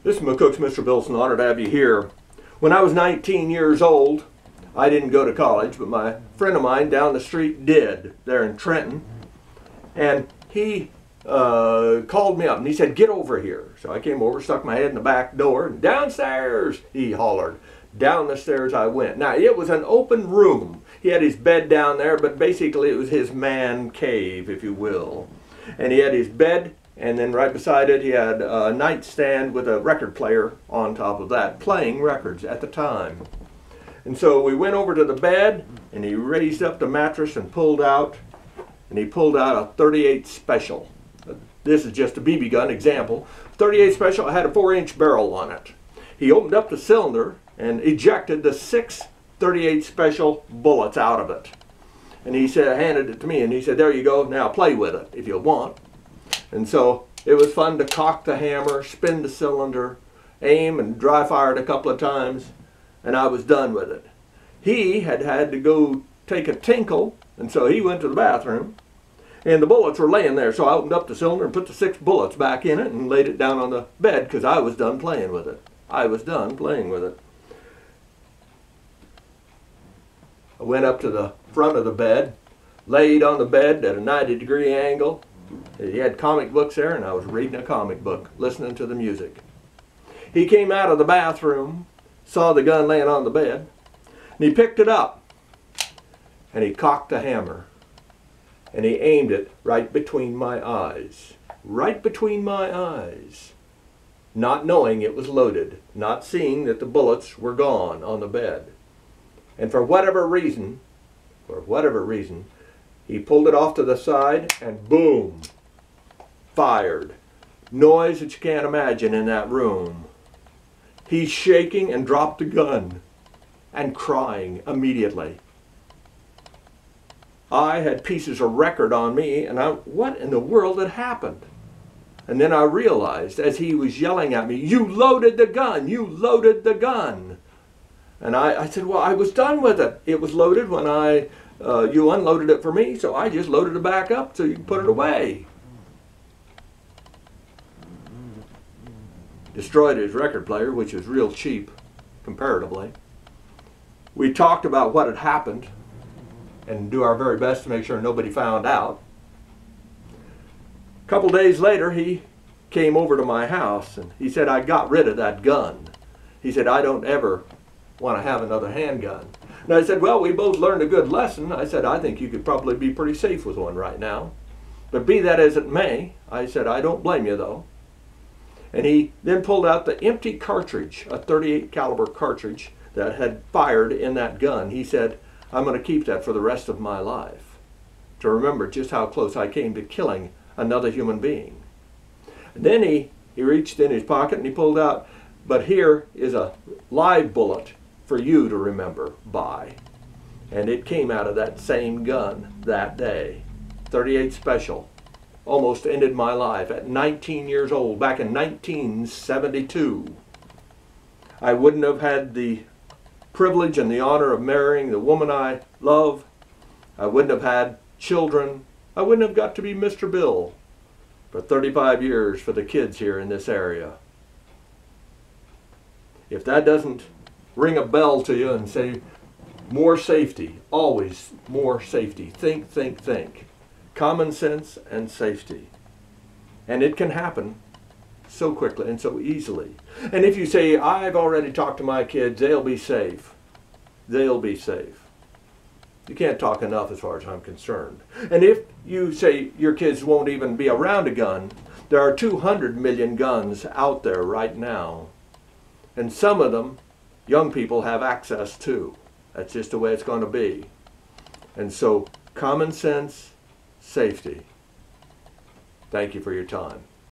This is McCook's Mr. Billson. Honored to have you here. When I was 19 years old, I didn't go to college, but my friend of mine down the street did, there in Trenton. And he called me up and he said, "Get over here." So I came over, stuck my head in the back door, and "Downstairs," he hollered. Down the stairs I went. Now, it was an open room. He had his bed down there, but basically it was his man cave, if you will. And he had his bed, and then right beside it he had a nightstand with a record player on top of that, playing records at the time. And so we went over to the bed, and he raised up the mattress and pulled out a 38 Special. This is just a BB gun example. 38 Special had a 4-inch barrel on it. He opened up the cylinder and ejected the 6 38 Special bullets out of it. And he said, handed it to me, and he said, "There you go, now play with it if you want." And so it was fun to cock the hammer, spin the cylinder, aim and dry fire it a couple of times, and I was done with it. He had to go take a tinkle, and so he went to the bathroom, and the bullets were laying there. So I opened up the cylinder and put the 6 bullets back in it and laid it down on the bed because I was done playing with it. I was done playing with it. I went up to the front of the bed, laid on the bed at a 90-degree angle. He had comic books there, and I was reading a comic book, listening to the music. He came out of the bathroom, saw the gun laying on the bed, and he picked it up, and he cocked the hammer, and he aimed it right between my eyes. Right between my eyes. Not knowing it was loaded, not seeing that the bullets were gone on the bed. And for whatever reason, he pulled it off to the side and boom, fired. Noise that you can't imagine in that room. He's shaking and dropped the gun and crying immediately. I had pieces of record on me, and what in the world had happened? And then I realized as he was yelling at me, "You loaded the gun! You loaded the gun!" And I said, "Well, I was done with it. It was loaded when you unloaded it for me, so I just loaded it back up so you can put it away." Destroyed his record player, which was real cheap, comparatively. We talked about what had happened and do our very best to make sure nobody found out. A couple days later, he came over to my house and he said, "I got rid of that gun." He said, "I don't ever want to have another handgun." And I said, "Well, we both learned a good lesson." I said, "I think you could probably be pretty safe with one right now. But be that as it may," I said, "I don't blame you though." And he then pulled out the empty cartridge, a 38 caliber cartridge that had fired in that gun. He said, "I'm going to keep that for the rest of my life, to remember just how close I came to killing another human being." And then he reached in his pocket and he pulled out, "But here is a live bullet for you to remember by." And it came out of that same gun that day. 38 Special. Almost ended my life at 19 years old, back in 1972. I wouldn't have had the privilege and the honor of marrying the woman I love. I wouldn't have had children. I wouldn't have got to be Mr. Bill for 35 years for the kids here in this area. If that doesn't ring a bell to you and say, more safety, always more safety. Think, think, think. Common sense and safety. And it can happen so quickly and so easily. And if you say, "I've already talked to my kids, they'll be safe," they'll be safe. You can't talk enough as far as I'm concerned. And if you say your kids won't even be around a gun, there are 200 million guns out there right now. And some of them, young people have access to. That's just the way it's going to be. And so, common sense, safety. Thank you for your time.